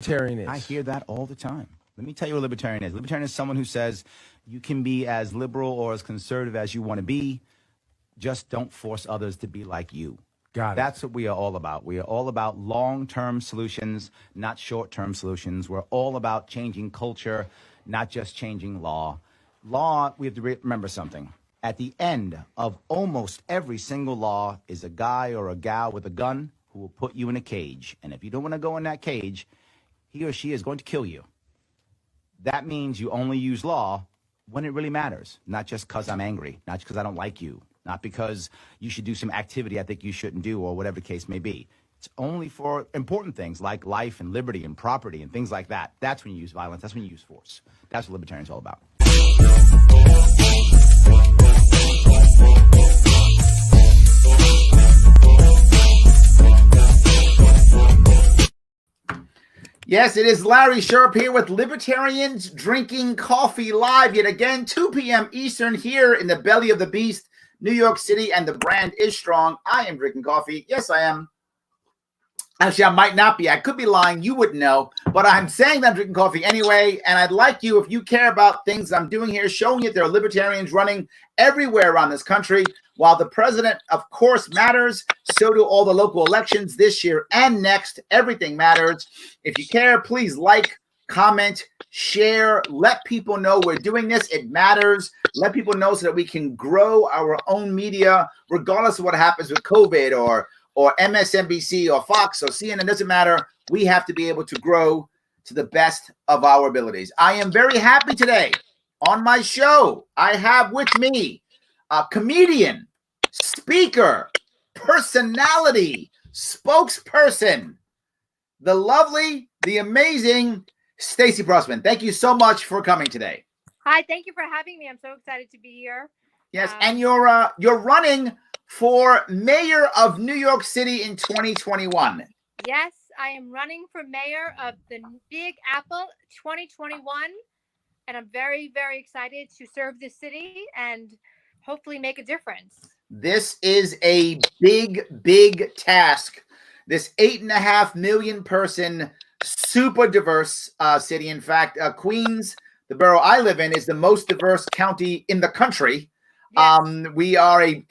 Libertarian is? I hear that all the time. Let me tell you what a libertarian is. Libertarian is someone who says you can be as liberal or as conservative as you want to be. Just don't force others to be like you. Got it. That's what we are all about. We are all about long-term solutions, not short-term solutions. We're all about changing culture, not just changing law. Law, we have to remember something. At the end of almost every single law is a guy or a gal with a gun who will put you in a cage. And if you don't want to go in that cage, he or she is going to kill you. That means you only use law when it really matters, not just because I'm angry, not because I don't like you, not because you should do some activity I think you shouldn't do, or whatever the case may be. It's only for important things like life and liberty and property and things like that. That's when you use violence. That's when you use force. That's what libertarians are all about. Yes, it is Larry Sharpe here with Libertarians Drinking Coffee Live yet again, 2 p.m. Eastern here in the belly of the beast, New York City, and the brand is strong. I am drinking coffee. Yes, I am. Actually, I might not be. I could be lying. You wouldn't know. But I'm saying that I'm drinking coffee anyway, and I'd like you, if you care about things I'm doing here, showing you there are libertarians running everywhere around this country. While the president, of course, matters, so do all the local elections this year and next. Everything matters. If you care, please like, comment, share. Let people know we're doing this. It matters. Let people know so that we can grow our own media, regardless of what happens with COVID or MSNBC or Fox or CNN. It doesn't matter. We have to be able to grow to the best of our abilities. I am very happy today. On my show, I have with me a comedian, speaker, personality, spokesperson, the lovely, the amazing Stacey Prussman. Thank you so much for coming today. Hi, thank you for having me. I'm so excited to be here. Yes, and you're running for mayor of New York City in 2021. Yes, I am running for mayor of the Big Apple 2021, and I'm very, very excited to serve the city and hopefully make a difference. This is a big, big task. This 8.5 million person, super diverse city. In fact, Queens, the borough I live in, is the most diverse county in the country. Yes. We are a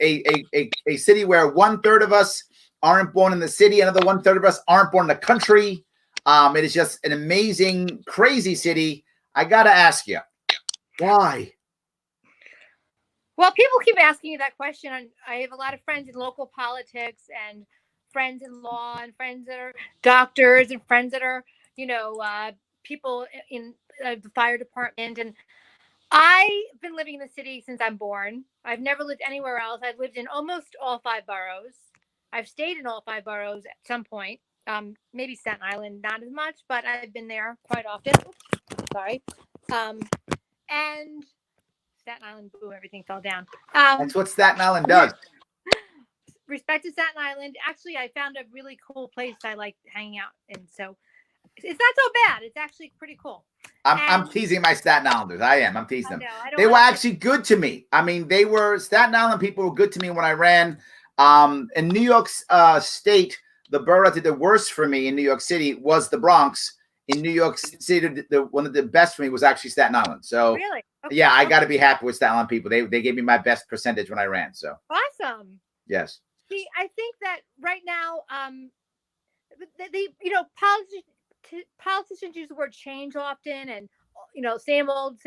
city where 1/3 of us aren't born in the city. Another 1/3 of us aren't born in the country. It is just an amazing, crazy city. I got to ask you, why? Well, people keep asking me that question. And I have a lot of friends in local politics and friends in law and friends that are doctors and friends that are, people in the fire department. And I've been living in the city since I'm born. I've never lived anywhere else. I've lived in almost all 5 boroughs. I've stayed in all 5 boroughs at some point. Maybe Staten Island, not as much, but I've been there quite often. Oops, sorry. And Staten Island, boom, everything fell down. That's what Staten Island does. Respect to Staten Island. Actually, I found a really cool place I like hanging out in. So it's not so bad. It's actually pretty cool. I'm teasing my Staten Islanders. I'm teasing them. I they were actually good to me. I mean, Staten Island people were good to me when I ran. In New York State, the borough that did the worst for me in New York City was the Bronx. In New York City, one of the best for me was actually Staten Island. So, really? Okay. Yeah, I got to be happy with Staten Island people. They gave me my best percentage when I ran. So awesome. Yes. See, I think that right now, politicians use the word change often, and same old,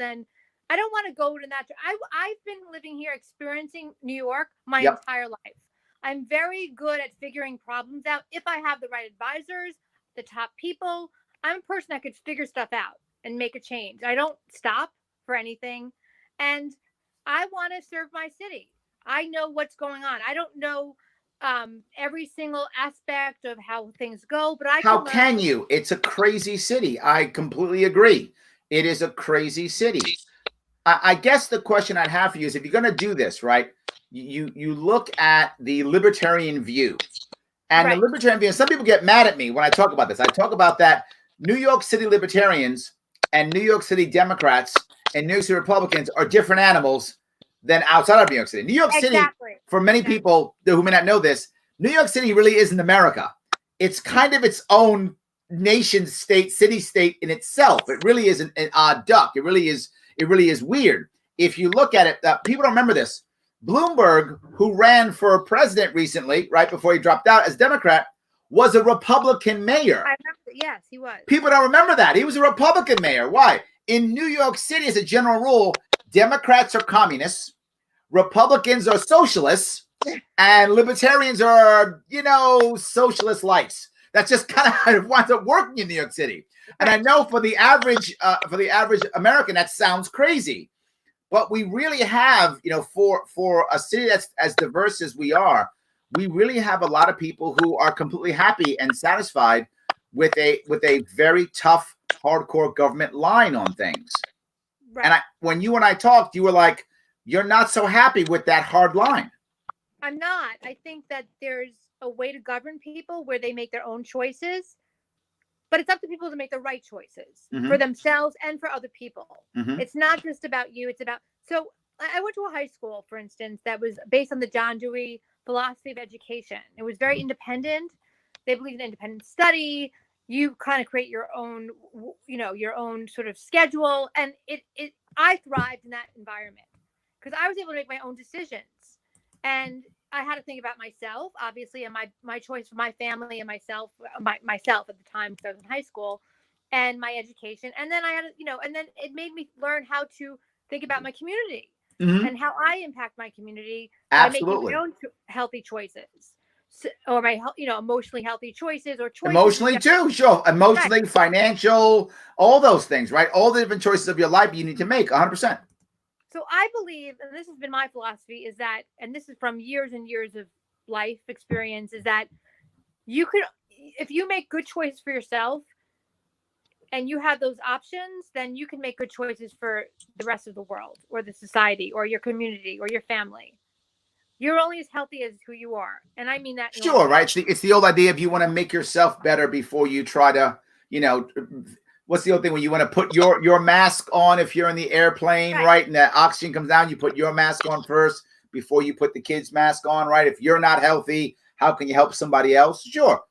and I don't want to go to that. I've been living here, experiencing New York my entire life. I'm very good at figuring problems out if I have the right advisors, the top people. I'm a person that could figure stuff out and make a change. I don't stop for anything, and I want to serve my city. I know what's going on. I don't know every single aspect of how things go, but how can you? It's a crazy city. I completely agree. It is a crazy city. I guess the question I'd have for you is, if you're going to do this, right, you look at the libertarian view. And the libertarian view, and some people get mad at me when I talk about this. I talk about that New York City libertarians and New York City Democrats and New York City Republicans are different animals than outside of New York City. New York City, for many people who may not know this, New York City really isn't America. It's kind of its own nation state, city state in itself. It really is an odd duck. It really is weird. If you look at it, people don't remember this. Bloomberg, who ran for president recently, right before he dropped out as Democrat, was a Republican mayor. I remember, yes, he was. People don't remember that. He was a Republican mayor. Why? In New York City, as a general rule, Democrats are communists, Republicans are socialists, and libertarians are, socialist lights. That's just kind of how it winds up working in New York City. And I know for the average American, that sounds crazy. But we really have, for a city that's as diverse as we are, we really have a lot of people who are completely happy and satisfied with a very tough, hardcore government line on things. Right. And when you and I talked, you were like, you're not so happy with that hard line. I'm not. I think that there's a way to govern people where they make their own choices. But it's up to people to make the right choices for themselves and for other people. It's not just about you. It's about, so I went to a high school, for instance, that was based on the John Dewey philosophy of education. It was very independent. They believed in independent study. You kind of create your own, your own sort of schedule. And I thrived in that environment because I was able to make my own decisions. And I had to think about myself, obviously, and my choice for my family and myself at the time because I was in high school, and my education. And then I had, and then it made me learn how to think about my community and how I impact my community by making my own healthy choices, or my, emotionally healthy choices or choices. Emotionally too, sure. Emotionally, right. Financial, all those things, right? All the different choices of your life you need to make 100%. So I believe, and this has been my philosophy, is that, and this is from years and years of life experience, is that you could, if you make good choices for yourself and you have those options, then you can make good choices for the rest of the world or the society or your community or your family. You're only as healthy as who you are. And I mean that. Sure, right? It's the old idea of you want to make yourself better before you try to, what's the old thing when you want to put your mask on if you're in the airplane, right? And the oxygen comes down, you put your mask on first before you put the kid's mask on, right? If you're not healthy, how can you help somebody else? Sure.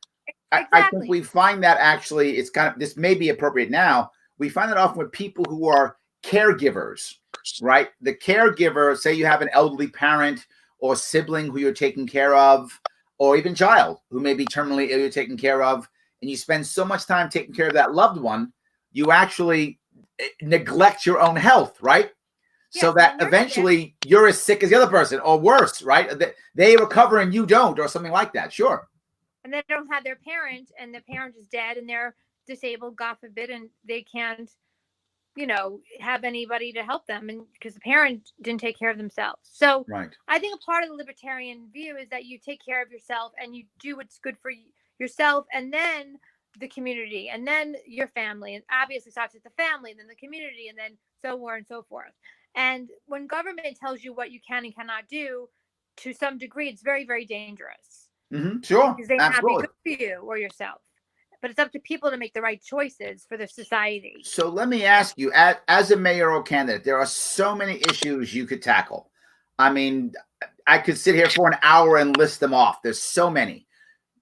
Exactly. I think we find that actually it's kind of, this may be appropriate now. We find that often with people who are caregivers, right? The caregiver, say you have an elderly parent or sibling who you're taking care of, or even child who may be terminally ill you're taking care of, and you spend so much time taking care of that loved one, you actually neglect your own health, right? Yes, so that eventually you're as sick as the other person or worse, right? They recover and you don't, or something like that. Sure. And they don't have their parent, and the parent is dead and they're disabled, God forbid, and they can't, have anybody to help them, and because the parent didn't take care of themselves. So I think a part of the libertarian view is that you take care of yourself and you do what's good for yourself, and then the community, and then your family, and obviously starts with the family, and then the community, and then so on and so forth. And when government tells you what you can and cannot do, to some degree, it's very, very dangerous. Sure, because they may not be good for you or yourself. But it's up to people to make the right choices for their society. So let me ask you, as a mayoral candidate, there are so many issues you could tackle. I mean, I could sit here for an hour and list them off. There's so many.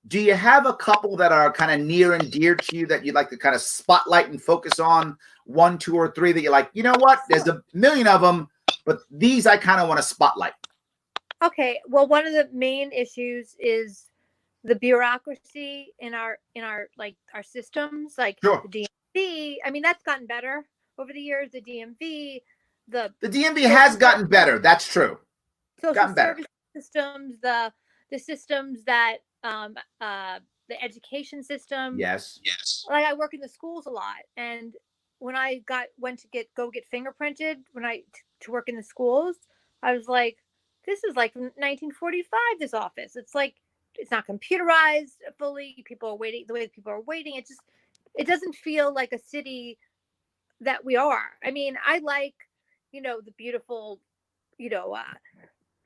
Do you have a couple that are kind of near and dear to you that you'd like to kind of spotlight and focus on? 1, 2, or 3 that you're like, you know what? There's a million of them, but these I kind of want to spotlight. Okay. Well, one of the main issues is the bureaucracy in our our systems, like the DMV. I mean, that's gotten better over the years. The DMV, the DMV has gotten better. That's true. Social service systems, the systems that the education system. Yes. Like, I work in the schools a lot, and when I went to get fingerprinted to work in the schools, I was like, this is like 1945. This office. It's like, it's not computerized fully. People are waiting the way people are waiting. It doesn't feel like a city that we are. I mean, I like, the beautiful,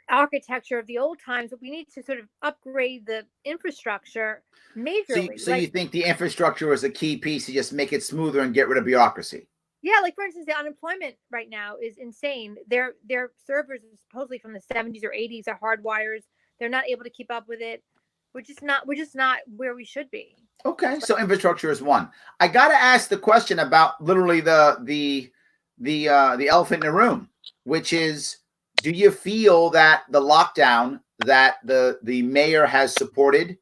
architecture of the old times, but we need to sort of upgrade the infrastructure majorly. So you think the infrastructure is a key piece to just make it smoother and get rid of bureaucracy? Yeah, like for instance, the unemployment right now is insane. Their servers are supposedly from the 70s or 80s are hardwires. They're not able to keep up with it. We're just not where we should be. Okay, so infrastructure is one. I got to ask the question about literally the elephant in the room, which is, do you feel that the lockdown that the mayor has supported,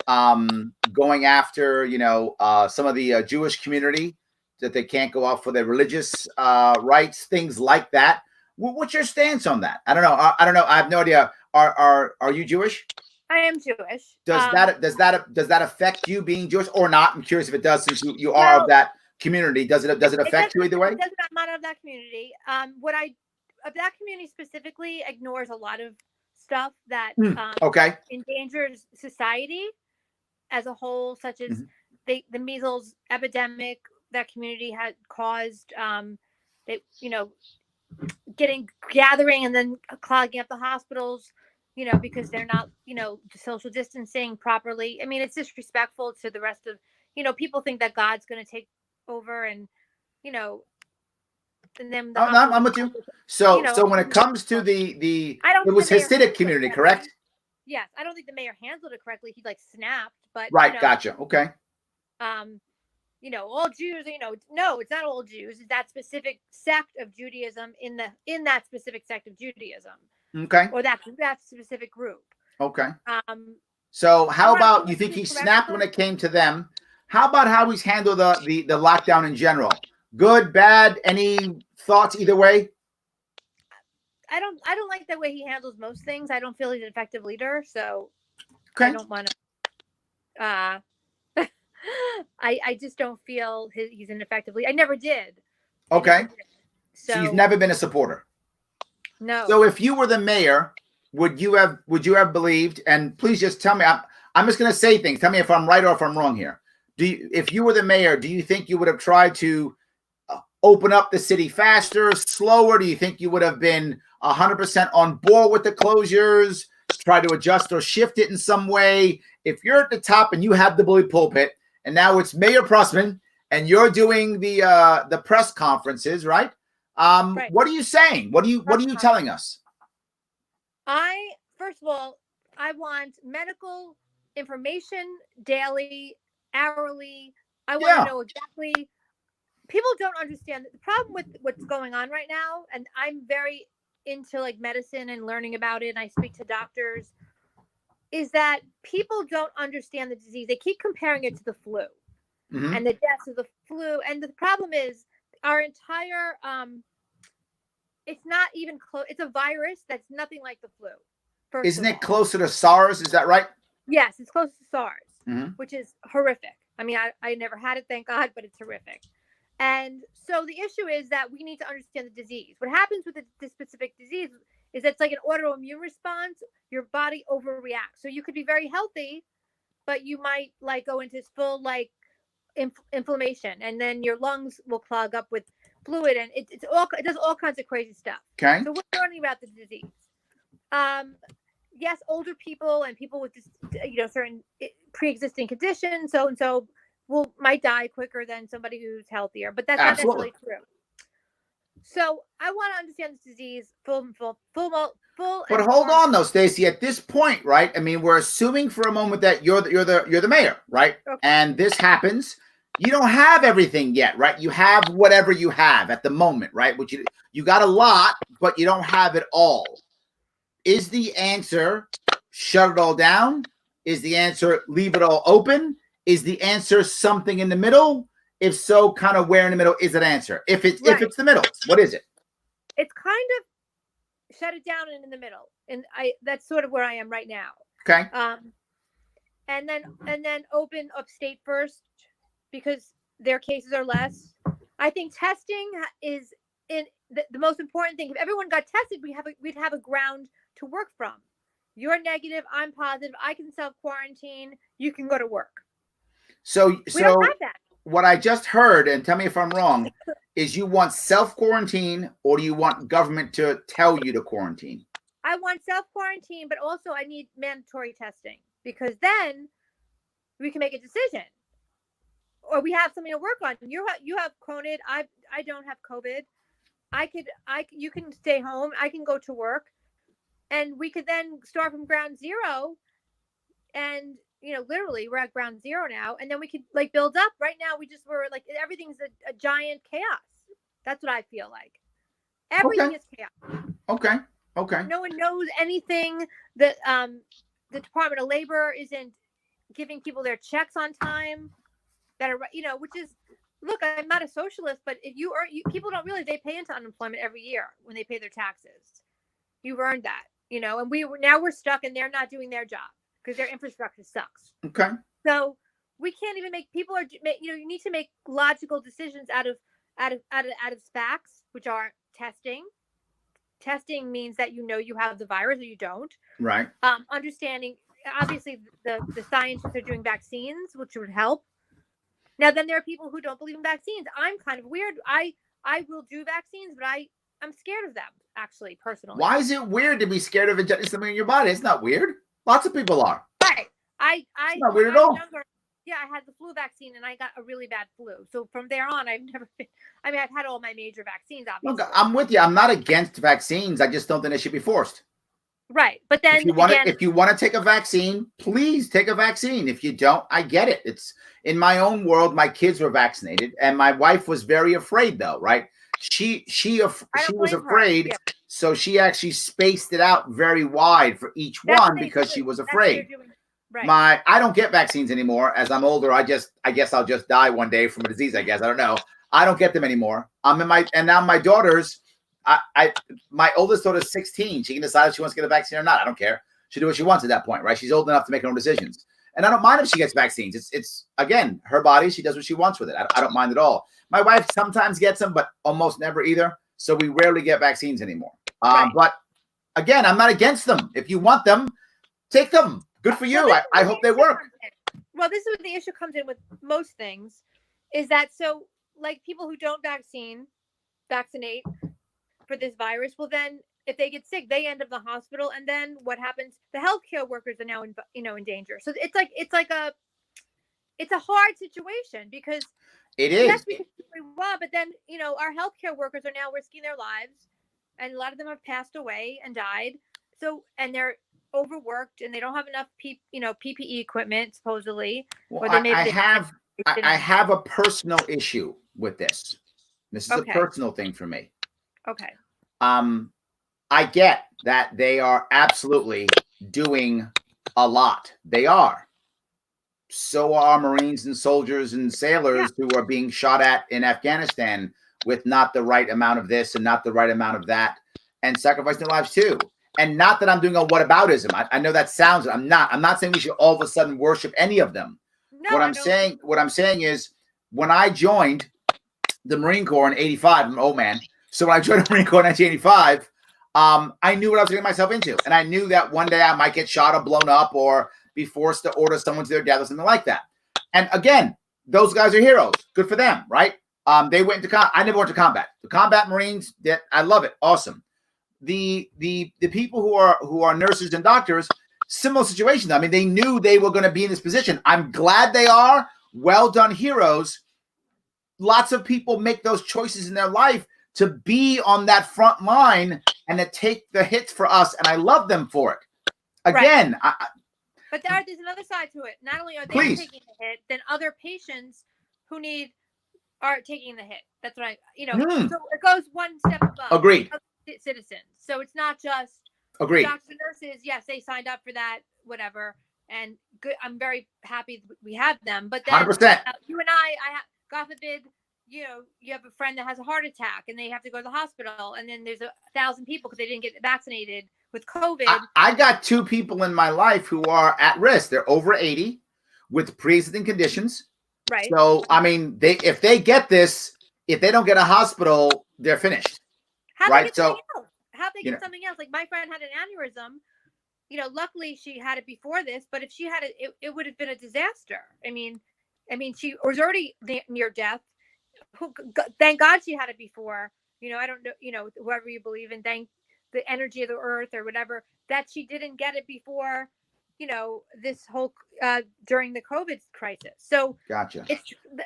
going after some of the Jewish community, that they can't go out for their religious rights, things like that? What's your stance on that? I don't know. I don't know. I have no idea. Are you Jewish? I am Jewish. Does that affect you being Jewish or not? I'm curious if it does, since you are of that community. Does it affect you either way? It does not matter of that community. Of that community specifically ignores a lot of stuff that okay, endangers society as a whole, such as the measles epidemic that community had caused. Gathering and then clogging up the hospitals, because they're not, social distancing properly. I mean, it's disrespectful to the rest of, people think that God's going to take over and then I'm with you. So when it comes to it was Hasidic community, correct? Yes, I don't think the mayor handled it correctly. He snapped, but right, gotcha. Okay. All Jews, no, it's not all Jews. It's that specific sect of Judaism in that specific sect of Judaism. Okay. Or that specific group. Okay. So how about, you think he snapped when it came to them? How about how he's handled the lockdown in general? Good, bad? Any thoughts either way? I don't like the way he handles most things. I don't feel he's an effective leader, so okay. I don't want to. I just don't feel he's an effective leader. I never did. Okay. So you've never been a supporter? No. So if you were the mayor, would you have believed? And please just tell me. I'm just going to say things. Tell me if I'm right or if I'm wrong here. If you were the mayor, do you think you would have tried to open up the city faster, slower? Do you think you would have been 100% on board with the closures, try to adjust or shift it in some way? If you're at the top and you have the bully pulpit, and now it's Mayor Pressman, and you're doing the press conferences, right? Right. What are you saying? What are you telling us? First of all, I want medical information daily, hourly. I want to know exactly. People don't understand the problem with what's going on right now, and I'm very into medicine and learning about it, and I speak to doctors, is that people don't understand the disease. They keep comparing it to the flu and the deaths of the flu. And the problem is our entire, it's not even close. It's a virus that's nothing like the flu. Isn't it closer to SARS? Is that right? Yes, it's close to SARS, which is horrific. I mean, I never had it, thank God, but it's horrific. And so the issue is that we need to understand the disease. What happens with this specific disease is it's like an autoimmune response. Your body overreacts. So you could be very healthy, but you might go into this full inflammation, and then your lungs will clog up with fluid, and it does all kinds of crazy stuff. Okay. So we're learning about the disease. Yes, older people and people with certain pre-existing conditions, so and so might die quicker than somebody who's healthier, but that's not necessarily true. So I want to understand this disease full. But hold on, though, Stacey. At this point, right? I mean, we're assuming for a moment that you're the mayor, right? Okay. And this happens. You don't have everything yet, right? You have whatever you have at the moment, right? Which you got a lot, but you don't have it all. Is the answer shut it all down? Is the answer leave it all open? Is the answer something in the middle? If so, kind of where in the middle is that answer? If it's the middle, what is it? It's kind of shut it down and in the middle, and that's sort of where I am right now. Okay. And then open upstate first because their cases are less. I think testing is in the most important thing. If everyone got tested, we'd have a ground to work from. You're negative, I'm positive. I can self-quarantine. You can go to work. So we don't have that. What I just heard, and tell me if I'm wrong, is you want self-quarantine, or do you want government to tell you to quarantine? I want self-quarantine, but also I need mandatory testing, because then we can make a decision. Or we have something to work on. You have COVID. I don't have COVID. You can stay home. I can go to work, and we could then start from ground zero. And literally we're at ground zero now, and then we could like build up. Right now, we're like everything's a giant chaos. That's what I feel like. Everything is chaos. Okay. No one knows anything. The Department of Labor isn't giving people their checks on time. That are which is, look, I'm not a socialist, but if people don't realize they pay into unemployment every year when they pay their taxes. You've earned that, and we're stuck, and they're not doing their job because their infrastructure sucks. Okay. So we can't even you need to make logical decisions out of facts, which are testing. Testing means that you have the virus or you don't. Right. Understanding, obviously, the scientists are doing vaccines, which would help. Now, then there are people who don't believe in vaccines. I'm kind of weird. I will do vaccines, but I'm scared of them, actually, personally. Why is it weird to be scared of injecting something in your body? It's not weird. Lots of people are. Right. It's not weird at all. Yeah, I had the flu vaccine, and I got a really bad flu. So from there on, I've had all my major vaccines, obviously. Look, I'm with you. I'm not against vaccines. I just don't think they should be forced. Right. But then if you want to take a vaccine, please take a vaccine. If you don't, I get it. It's in my own world. My kids were vaccinated, and my wife was very afraid, though, right? She was afraid, yeah. So she actually spaced it out very wide for each one because she was afraid. Right. I don't get vaccines anymore. As I'm older, I guess I'll just die one day from a disease. I don't know. I don't get them anymore. And now my daughters. My oldest daughter is 16. She can decide if she wants to get a vaccine or not. I don't care. She'll do what she wants at that point, right? She's old enough to make her own decisions. And I don't mind if she gets vaccines. It's again, her body. She does what she wants with it. I don't mind at all. My wife sometimes gets them, but almost never either. So we rarely get vaccines anymore. Right. But again, I'm not against them. If you want them, take them. Good for you. I hope they work. Well, this is where the issue comes in with most things, is that so like people who don't vaccinate for this virus, well then if they get sick, they end up in the hospital, and then what happens? The healthcare workers are now in danger. So it's a hard situation because it is. Yes, we want, but then our healthcare workers are now risking their lives, and a lot of them have passed away and died. So and they're overworked, and they don't have enough PPE equipment supposedly. Well, I have a personal issue with this. This is a personal thing for me. Okay. I get that they are absolutely doing a lot. They are. So are Marines and soldiers and sailors who are being shot at in Afghanistan with not the right amount of this and not the right amount of that, and sacrificing their lives too. And not that I'm doing a whataboutism. I know that sounds. I'm not saying we should all of a sudden worship any of them. No, what I'm saying is, when I joined the Marine Corps in '85, I'm an old man. So when I joined the Marine Corps in 1985, I knew what I was getting myself into, and I knew that one day I might get shot or blown up or be forced to order someone to their death or something like that. And again, those guys are heroes. Good for them, right? They went into I never went to combat. The combat Marines, I love it. Awesome. The people who are nurses and doctors, similar situation. I mean, they knew they were going to be in this position. I'm glad they are. Well done, heroes. Lots of people make those choices in their life to be on that front line and to take the hits for us, and I love them for it. Again, right. But there's another side to it. Not only are they taking the hit, then other patients who are taking the hit. That's what So it goes one step above. Agreed. Citizens. So it's not just agreed. Doctors and nurses. Yes, they signed up for that, whatever. And good. I'm very happy we have them. But then 100%. You and I God forbid, you have a friend that has a heart attack and they have to go to the hospital, and then there's 1,000 people because they didn't get vaccinated with COVID. I got 2 people in my life who are at risk. They're over 80 with pre-existing conditions. Right. So, I mean, if they get this, if they don't get a hospital, they're finished. How'd they get something else? Like my friend had an aneurysm. Luckily she had it before this, but if she had it would have been a disaster. I mean, she was already near death. Thank God she had it before. I don't know, whoever you believe in, thank the energy of the earth or whatever, that she didn't get it before, this whole during the COVID crisis. So gotcha.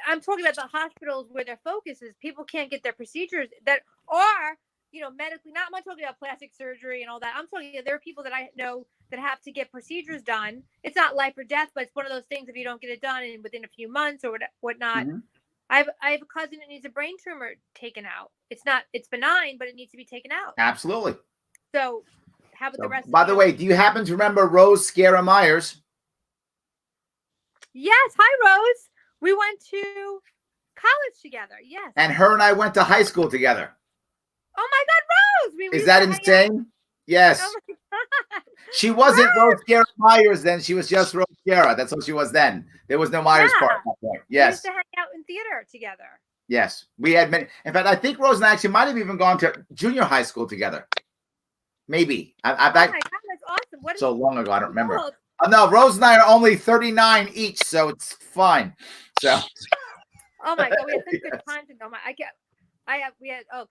I'm talking about the hospitals where their focus is. People can't get their procedures that are, medically, I'm not talking about plastic surgery and all that. I'm talking, there are people that I know that have to get procedures done. It's not life or death, but it's one of those things if you don't get it done and within a few months or whatnot. Mm-hmm. I have a cousin that needs a brain tumor taken out. It's benign, but it needs to be taken out. Absolutely. So how about the rest By the way, do you happen to remember Rose Scarra Myers? Yes. Hi, Rose. We went to college together. Yes. And her and I went to high school together. Oh my God, Rose! Is that insane? Yes. Oh my God. She wasn't Rose Scarra Myers then. She was just Rose Scarra. That's what she was then. There was no Myers part at that point. Yes. We used to hang out in theater together. Yes. We had many. In fact, I think Rose and I actually might have even gone to junior high school together. Maybe. Oh my God, that's awesome. What so long ago, I don't remember. Cool. No, Rose and I are only 39 each, so it's fine. So. Oh my God, we had such good times.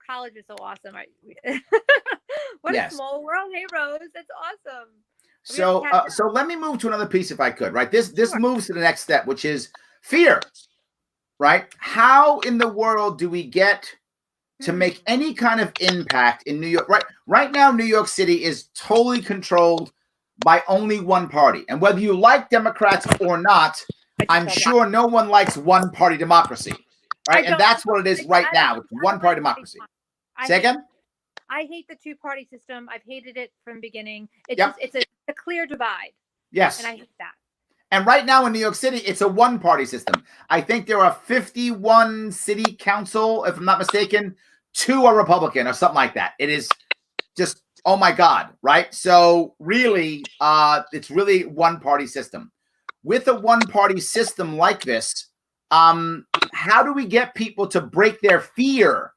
College is so awesome. What a small world. Hey, Rose, that's awesome. So let me move to another piece if I could, right? This moves to the next step, which is fear, right? How in the world do we get to make any kind of impact in New York? Right now, New York City is totally controlled by only one party. And whether you like Democrats or not, I'm sure no one likes one-party democracy, right? And that's what it is right now. It's one-party democracy. Say again? I hate the two-party system. I've hated it from the beginning. It's a clear divide. Yes. And I hate that. And right now in New York City, it's a one-party system. I think there are 51 city council, if I'm not mistaken. 2 are Republican or something like that. It is just, oh my God, right? So really, it's really one-party system. With a one-party system like this, how do we get people to break their fear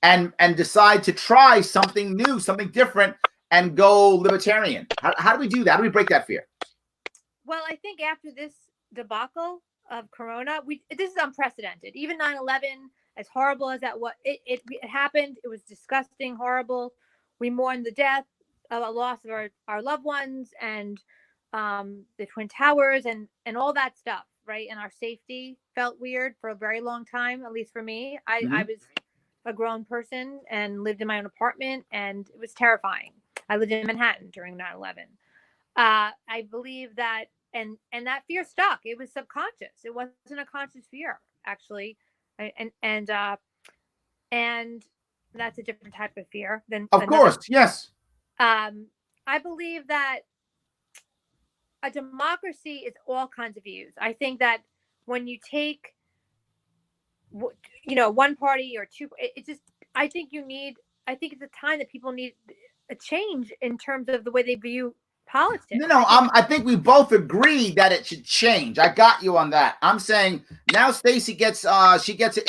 and decide to try something new, something different, and go libertarian? How do we do that? How do we break that fear? Well, I think after this debacle of Corona, this is unprecedented. Even 9/11, as horrible as that was, it happened. It was disgusting, horrible. We mourned the death of a loss of our loved ones and the Twin Towers and all that stuff, right? And our safety felt weird for a very long time, at least for me. I was a grown person and lived in my own apartment, and it was terrifying. I lived in Manhattan during 9/11. I believe that, and that fear stuck. It was subconscious. It wasn't a conscious fear, actually, and that's a different type of fear than. Of course, yes. I believe that a democracy is all kinds of views. I think that when you take, one party or two, I think it's a time that people need a change in terms of the way they view politics. No, I think we both agree that it should change. I got you on that. I'm saying now Stacey gets an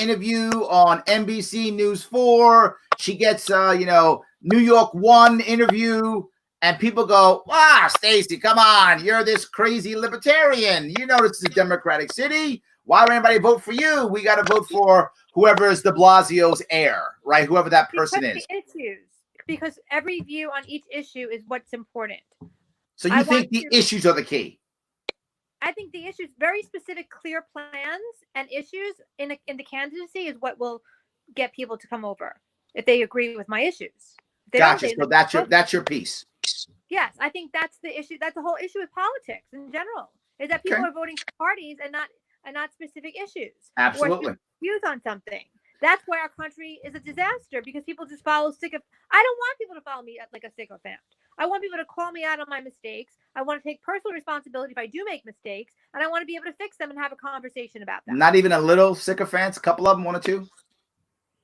interview on NBC News 4. She gets New York 1 interview. And people go, Stacey, come on. You're this crazy libertarian. You know this is a democratic city. Why would anybody vote for you? We got to vote for whoever is de Blasio's heir, right? Whoever that person is. Because every view on each issue is what's important. So you think the issues are the key? I think the issues, very specific, clear plans and issues in the candidacy is what will get people to come over if they agree with my issues. Gotcha. So that's your piece. Yes, I think that's the issue. That's the whole issue with politics in general, is that people are voting for parties and not specific issues. Absolutely. Or views on something. That's why our country is a disaster, because people just follow I don't want people to follow me like a sycophant. I want people to call me out on my mistakes. I want to take personal responsibility if I do make mistakes, and I want to be able to fix them and have a conversation about that. Not even a little sycophants, a couple of them, 1 or 2?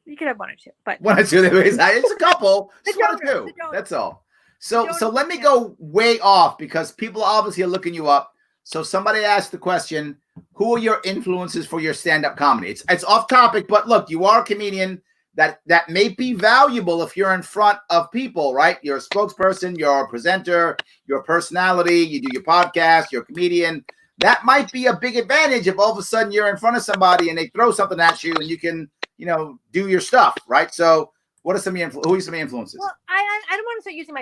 You could have 1 or 2, but 1 or 2. It's a couple. Just 1 or 2. That's all. So let me go way off, because people obviously are looking you up. So somebody asked the question, who are your influences for your stand-up comedy? It's off topic, but look, you are a comedian that may be valuable if you're in front of people, right? You're a spokesperson, you're a presenter, your personality, you do your podcast, you're a comedian. That might be a big advantage if all of a sudden you're in front of somebody and they throw something at you and you can, do your stuff, right? So who are some of your influences? Well, I don't want to start using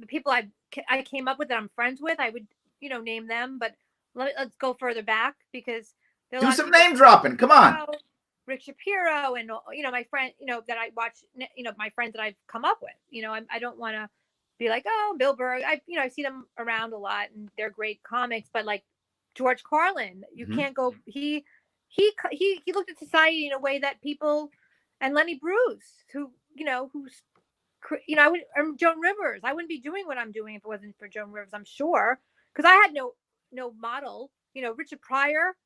the people I came up with that I'm friends with. I would, name them, but let's go further back, because do some name dropping. Come on. Rick Shapiro and my friend, that I watch, my friends that I've come up with. I don't want to be like, oh, Bill Burr. I see them around a lot, and they're great comics. But like George Carlin, you can't go. He looked at society in a way that people, and Lenny Bruce, who's Joan Rivers. I wouldn't be doing what I'm doing if it wasn't for Joan Rivers. I'm sure, because I had no model. Richard Pryor.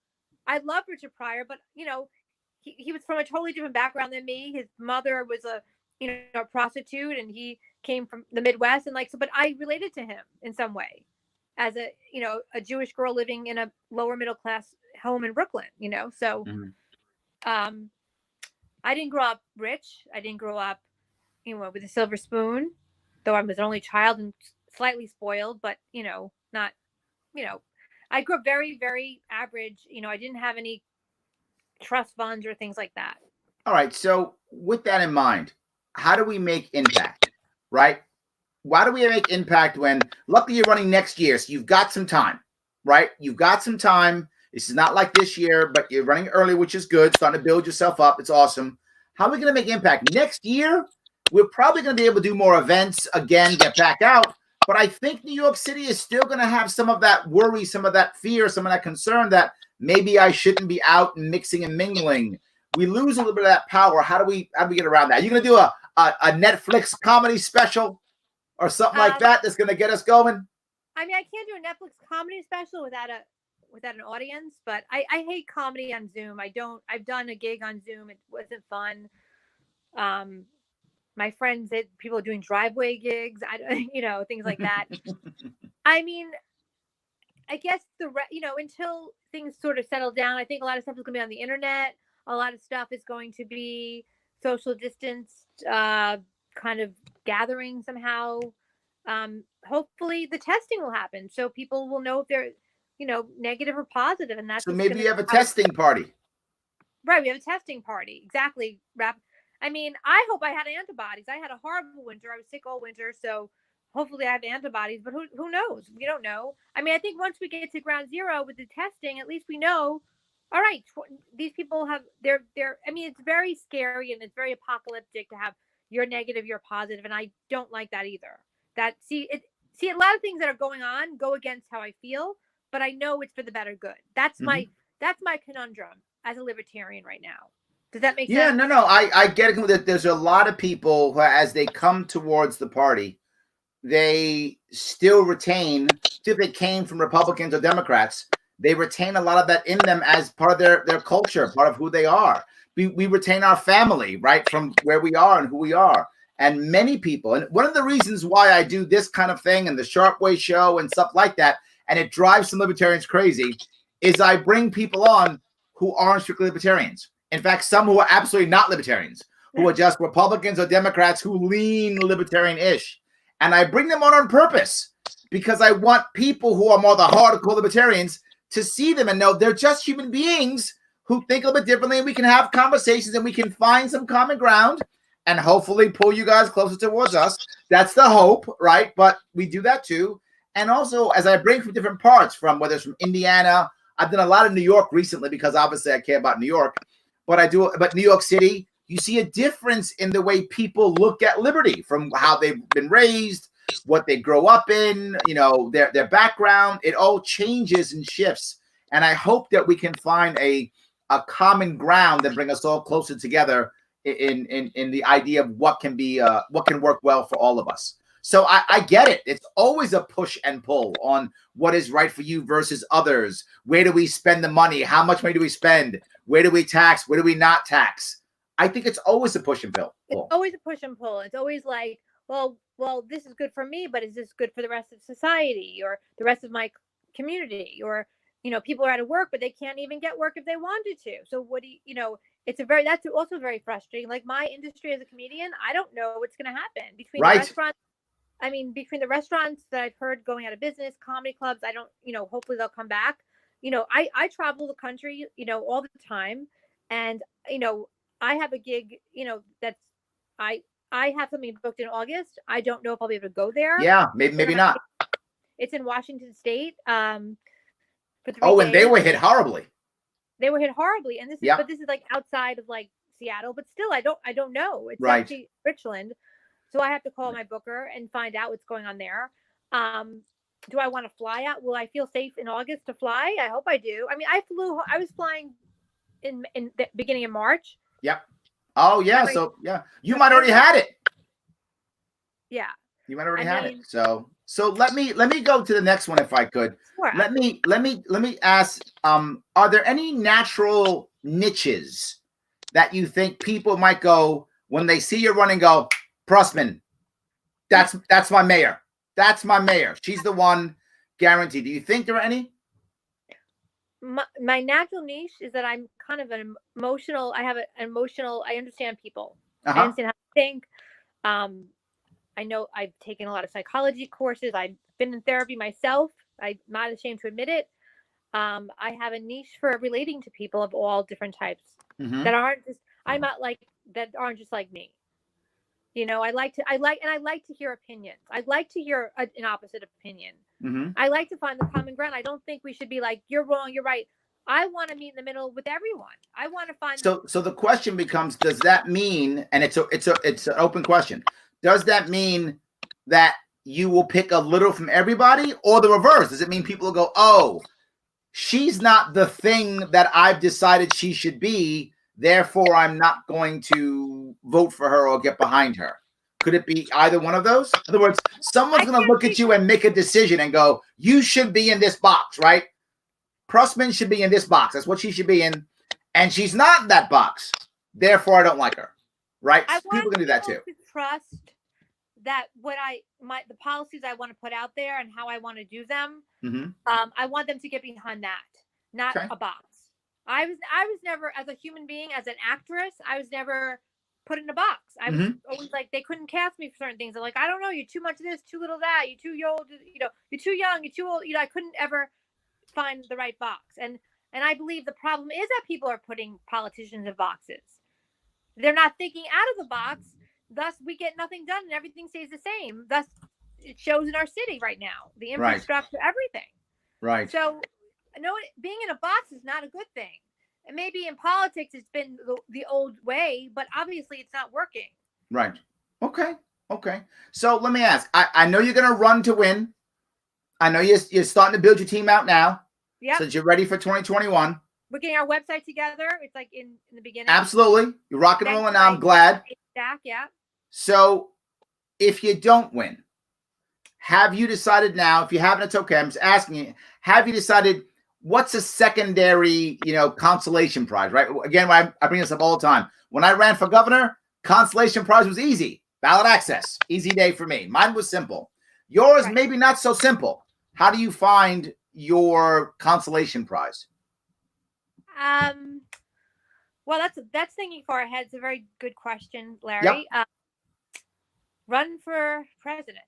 I love Richard Pryor, but he was from a totally different background than me. His mother was a prostitute, and he came from the Midwest, and but I related to him in some way as a Jewish girl living in a lower middle class home in Brooklyn, so I didn't grow up rich. I didn't grow up with a silver spoon, though I was an only child and slightly spoiled, but not I grew up very, very average. I didn't have any trust funds or things like that. All right, so with that in mind, how do we make impact, right? Why do we make impact when, luckily, you're running next year, so you've got some time, right? You've got some time. This is not like this year, but you're running early, which is good. Starting to build yourself up. It's awesome. How are we going to make impact? Next year, we're probably going to be able to do more events again, get back out. But I think New York City is still going to have some of that worry, some of that fear, some of that concern that maybe I shouldn't be out and mixing and mingling. We lose a little bit of that power. How do we get around that? Are you going to do a Netflix comedy special or something like that that's going to get us going? I mean, I can't do a Netflix comedy special without an audience, but I hate comedy on Zoom. I've done a gig on Zoom. It wasn't fun. My friends said people are doing driveway gigs. Things like that. I mean, I guess until things sort of settle down, I think a lot of stuff is going to be on the internet. A lot of stuff is going to be social distanced, kind of gathering somehow. Hopefully the testing will happen so people will know if they're, negative or positive. And that's so maybe you have a testing party. Right. We have a testing party. Exactly. I mean, I hope I had antibodies. I had a horrible winter. I was sick all winter. So hopefully I have antibodies, but who knows? We don't know. I mean, I think once we get to ground zero with the testing, at least we know, all right, these people have I mean, it's very scary and it's very apocalyptic to have you're negative, you're positive. And I don't like that either. A lot of things that are going on go against how I feel, but I know it's for the better good. That's my conundrum as a libertarian right now. Does that make sense? Yeah, no. I get it. That there's a lot of people who, as they come towards the party, they still retain, if they came from Republicans or Democrats, they retain a lot of that in them as part of their culture, part of who they are. We retain our family, right, from where we are and who we are. And many people, and one of the reasons why I do this kind of thing and the Sharpe Way show and stuff like that, and it drives some libertarians crazy, is I bring people on who aren't strictly libertarians. In fact, some who are absolutely not libertarians, who are just Republicans or Democrats who lean libertarian-ish. And I bring them on purpose because I want people who are more the hardcore libertarians to see them and know they're just human beings who think a little bit differently, and we can have conversations and we can find some common ground and hopefully pull you guys closer towards us. That's the hope, right? But we do that too. And also, as I bring from different parts, from whether it's from Indiana, I've done a lot of New York recently because obviously I care about New York, but New York City, you see a difference in the way people look at liberty from how they've been raised, what they grow up in, their background. It all changes and shifts. And I hope that we can find a common ground that bring us all closer together in the idea of what can work well for all of us. So I get it. It's always a push and pull on what is right for you versus others. Where do we spend the money? How much money do we spend? Where do we tax? Where do we not tax? I think it's always a push and pull. It's always a push and pull. It's always like, well, this is good for me, but is this good for the rest of society or the rest of my community? Or, people are out of work, but they can't even get work if they wanted to. So what do that's also very frustrating. Like my industry as a comedian, I don't know what's going to happen between the restaurants. I mean, between the restaurants that I've heard going out of business, comedy clubs, I don't, hopefully they'll come back. I travel the country, all the time. And, I have a gig, that's, I have something booked in August. I don't know if I'll be able to go there. Yeah, maybe not. It's in Washington State. And they were hit horribly. They were hit horribly. And this is like outside of like Seattle, but still, I don't know. It's actually Richland. So I have to call my booker and find out what's going on there. Do I want to fly out? Will I feel safe in August to fly? I hope I do. I mean, I was flying in the beginning of March. Yep. Oh yeah. So yeah, you might already had it. Yeah. You might already had it. So let me go to the next one if I could. Sure. Let me ask. Are there any natural niches that you think people might go when they see you running? Go, Pressman. That's my mayor. That's my mayor. She's the one, guaranteed. Do you think there are any? My natural niche is that I'm kind of an emotional. I have an emotional. I understand people. I understand how to think. I know I've taken a lot of psychology courses. I've been in therapy myself. I'm not ashamed to admit it. I have a niche for relating to people of all different types that aren't just. I'm not like that. Aren't just like me. You know, I like to hear opinions. I'd like to hear an opposite opinion. I like to find the common ground. I don't think we should be like, you're wrong, you're right. I want to meet in the middle with everyone. I want to find. So the question becomes, does that mean, and it's an open question, does that mean that you will pick a little from everybody, or the reverse? Does it mean people will go, oh, she's not the thing that I've decided she should be, therefore I'm not going to vote for her or get behind her? Could it be either one of those? In other words, someone's going to look at you and make a decision and go, you should be in this box, right? Pressman should be in this box. That's what she should be in. And she's not in that box. Therefore, I don't like her, right? People can do that too. To trust that the policies I want to put out there and how I want to do them, I want them to get behind that, not a box. I was never, as a human being, as an actress, I was never put in a box. I was always like, they couldn't cast me for certain things. They're like, I don't know, you're too much of this, too little of that, you're too old, you're too young, you're too old. I couldn't ever find the right box. And I believe the problem is that people are putting politicians in boxes. They're not thinking out of the box. Thus, we get nothing done and everything stays the same. Thus, it shows in our city right now, the infrastructure, everything. Right. So, no, being in a box is not a good thing. And maybe in politics, it's been the old way, but obviously it's not working. Right. Okay. So let me ask. I know you're going to run to win. I know you're starting to build your team out now. Yeah. Since you're ready for 2021. We're getting our website together. It's like in the beginning. Absolutely. You're rocking and rolling now. I'm glad. Yeah. So if you don't win, have you decided now? If you haven't, it's okay. I'm just asking you, have you decided what's a secondary, consolation prize, right? Again, I bring this up all the time. When I ran for governor, consolation prize was easy. Ballot access. Easy day for me. Mine was simple. Yours, maybe not so simple. How do you find your consolation prize? Well, that's thinking far ahead. It's a very good question, Larry. Yep. Run for president.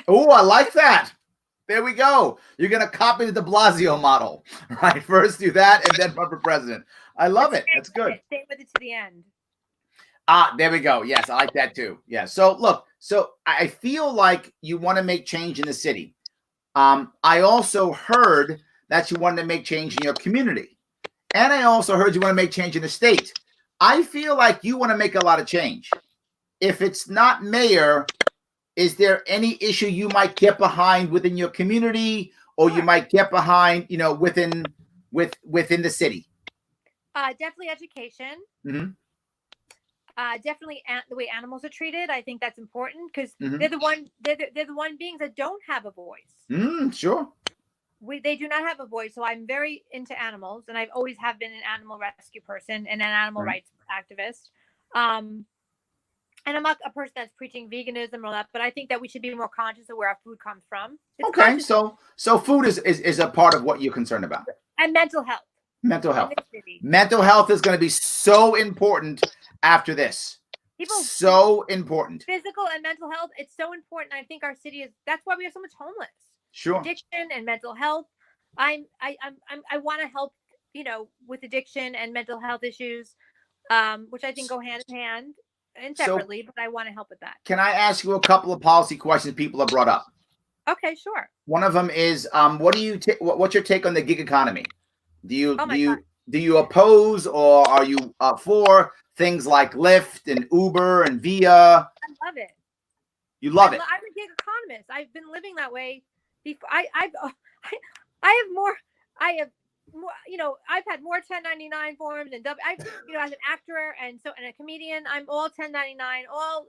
Oh, I like that. There we go. You're going to copy the de Blasio model, right? First do that and then run for president. I love it. That's good. Stay with it to the end. There we go. Yes, I like that too. Yeah. So look, I feel like you want to make change in the city. I also heard that you wanted to make change in your community. And I also heard you want to make change in the state. I feel like you want to make a lot of change. If it's not mayor, is there any issue you might get behind within your community, or you might get behind, within the city? Definitely education. Definitely the way animals are treated. I think that's important because they're the one beings that don't have a voice. Sure. They do not have a voice. So I'm very into animals, and I've always have been an animal rescue person and an animal rights activist. And I'm not a person that's preaching veganism and all that, but I think that we should be more conscious of where our food comes from. Okay, so food is a part of what you're concerned about. And mental health. Mental health is going to be so important after this. So important. Physical and mental health, it's so important. I think our city that's why we have so much homeless. Sure. Addiction and mental health. I want to help, with addiction and mental health issues, which I think go hand in hand and separately, but I want to help with that. Can I ask you a couple of policy questions people have brought up? Okay, sure. One of them is, what's your take on the gig economy? Do you oppose, or are you for things like Lyft and Uber and Via? I love it. You love it. I'm a gig economist. I've been living that way before. I have more. I've had more 1099 forms and as an actor and a comedian, I'm all 1099, all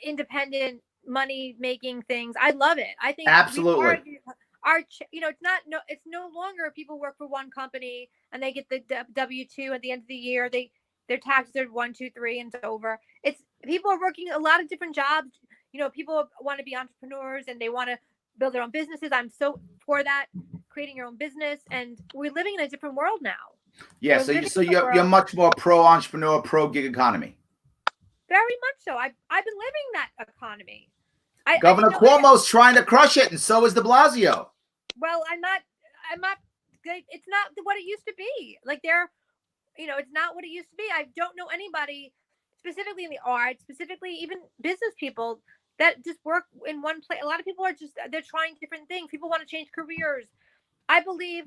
independent money making things. I love it. I think absolutely. It's no longer people work for one company and they get the W-2 at the end of the year. Their taxes are 1, 2, 3 and it's over. It's people are working a lot of different jobs. People want to be entrepreneurs and they want to build their own businesses. I'm so for that, creating your own business, and we're living in a different world now. Yeah, so you're much more pro entrepreneur, pro gig economy. Very much so. I've been living that economy. Governor Cuomo's trying to crush it, and so is De Blasio. Well, I'm not. It's not what it used to be. Like it's not what it used to be. I don't know anybody, specifically in the arts, specifically even business people that just work in one place. A lot of people they're trying different things. People want to change careers. I believe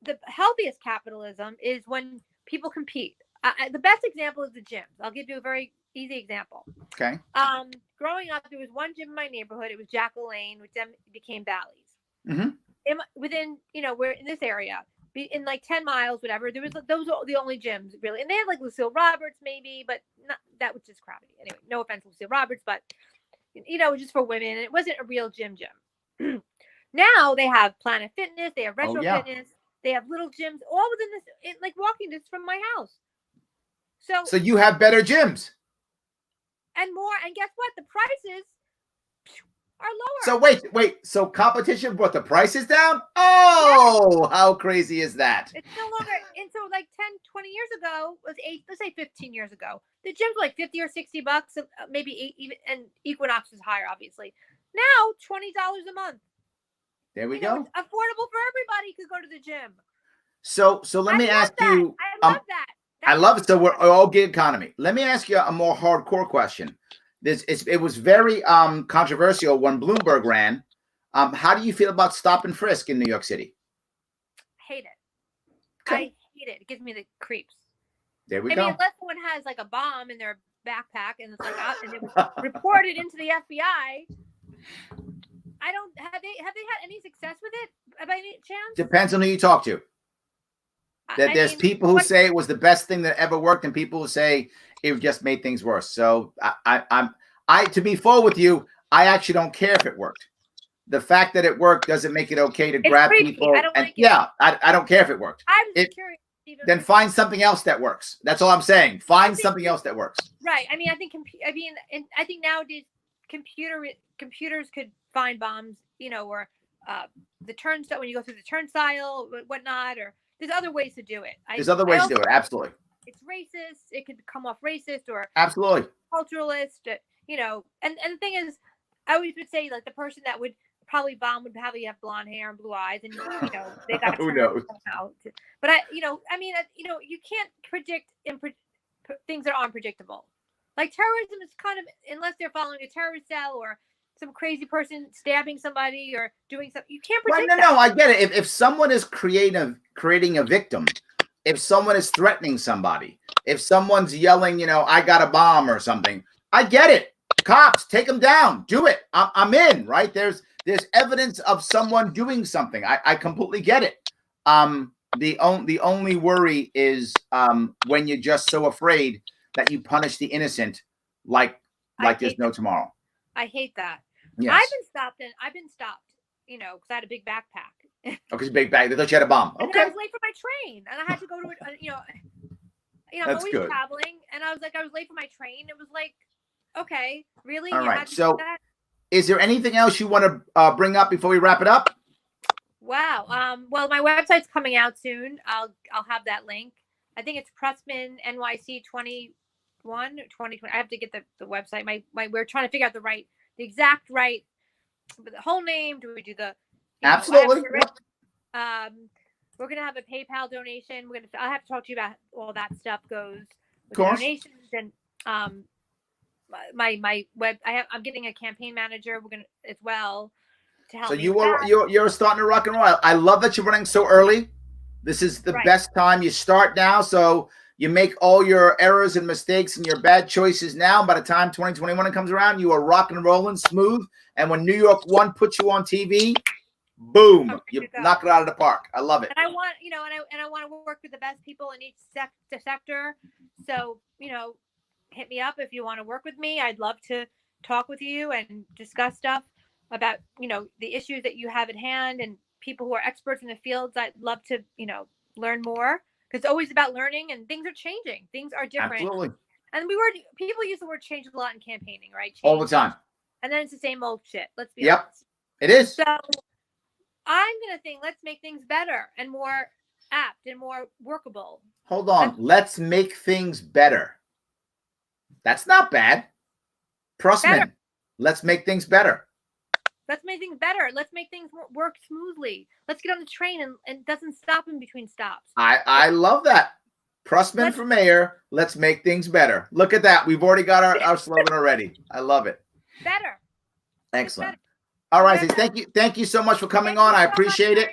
the healthiest capitalism is when people compete. The best example is the gyms. I'll give you a very easy example. Okay. Growing up, there was one gym in my neighborhood. It was Jackal Lane, which then became Bally's. Mm-hmm. Within, we're in this area, in like 10 miles, whatever. Those were the only gyms really, and they had like Lucille Roberts maybe, but not, that was just crappy. Anyway, no offense to Lucille Roberts, but just for women, and it wasn't a real gym. Now they have Planet Fitness, they have Retro Fitness, they have little gyms, all within this, like walking distance from my house. So you have better gyms. And more, and guess what? The prices are lower. So wait. So competition brought the prices down? Oh, yes. How crazy is that? It's no longer, and so like 10, 20 years ago, let's say 15 years ago, the gyms were like $50 or $60, maybe even, and Equinox was higher, obviously. Now, $20 a month. There we go. It's affordable for everybody to go to the gym. So let me ask you. I love that. I love it. So we're all gig economy. Let me ask you a more hardcore question. It was very controversial when Bloomberg ran. How do you feel about stop and frisk in New York City? Hate it. Okay. I hate it. It gives me the creeps. There we go. I mean, unless someone has like a bomb in their backpack and it's like and it was reported into the FBI. Have they had any success with it by any chance? Depends on who you talk to. There's people who say it was the best thing that ever worked, and people who say it just made things worse. So I to be full with you, I actually don't care if it worked. The fact that it worked doesn't make it okay to grab people. I don't care if it worked. I'm just curious. Then find something else that works. That's all I'm saying. Find something else that works. Right. I mean, I think nowadays computers could find bombs. Or the turnstile when you go through the turnstile, whatnot, or. There's other ways to do it. There's other ways to do it. Absolutely. It's racist. It could come off racist or absolutely culturalist. And the thing is, I always would say like the person that would probably bomb would probably have blonde hair and blue eyes, and they got who knows somehow. But you can't predict things that are unpredictable. Like terrorism is kind of, unless they're following a terrorist cell or some crazy person stabbing somebody or doing something. You can't predict that. No, I get it. If someone is creating a victim, if someone is threatening somebody, if someone's yelling, I got a bomb or something, I get it. Cops, take them down. Do it. I'm in, right? There's evidence of someone doing something. I completely get it. The only worry is when you're just so afraid that you punish the innocent like there's no tomorrow. I hate that. Yes. I've been stopped, because I had a big backpack. Okay, big bag. They thought you had a bomb. Okay. And I was late for my train, and I had to go to I'm That's always good. traveling, and I was late for my train. It was like, okay, really? All right. So, is there anything else you want to bring up before we wrap it up? Wow. Well, my website's coming out soon. I'll have that link. I think it's Pressman NYC 2020. I have to get the website. We're trying to figure out the exact the whole name. Do we do the absolutely? We're gonna have a PayPal donation. I'll have to talk to you about all that stuff goes with donations and my web. I'm getting a campaign manager. We're gonna as well to help. So you're starting to rock and roll. I love that you're running so early. This is the best time. You start now, so You make all your errors and mistakes and your bad choices now. By the time 2021 comes around, you are rock and rolling smooth. And when New York One puts you on TV, boom, you knock it out of the park. I love it. And I want, and I want to work with the best people in each sector. So, hit me up if you want to work with me. I'd love to talk with you and discuss stuff about, the issues that you have at hand and people who are experts in the fields. I'd love to, learn more, because it's always about learning, and things are changing. Things are different. Absolutely. And people use the word change a lot in campaigning, right? Change, all the time. And then it's the same old shit. Let's be honest. It is. So I'm going to think, let's make things better and more apt and more workable. Hold on. Let's make things better. That's not bad. Pressman, let's make things better. Let's make things better. Let's make things work smoothly. Let's get on the train and it doesn't stop in between stops. I love that. Pressman for mayor. Let's make things better. Look at that. We've already got our slogan already. I love it. Better. Excellent. Better. All right. Thank you so much for coming on. I appreciate it.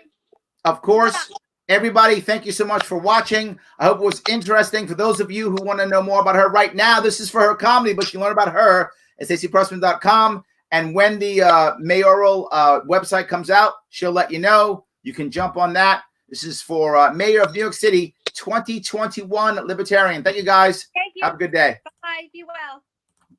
Of course. Everybody, thank you so much for watching. I hope it was interesting. For those of you who want to know more about her right now, this is for her comedy, but you can learn about her at StaceyPrussman.com. And when the mayoral website comes out, she'll let you know. You can jump on that. This is for Mayor of New York City 2021 Libertarian. Thank you, guys. Thank you. Have a good day. Bye. Be well.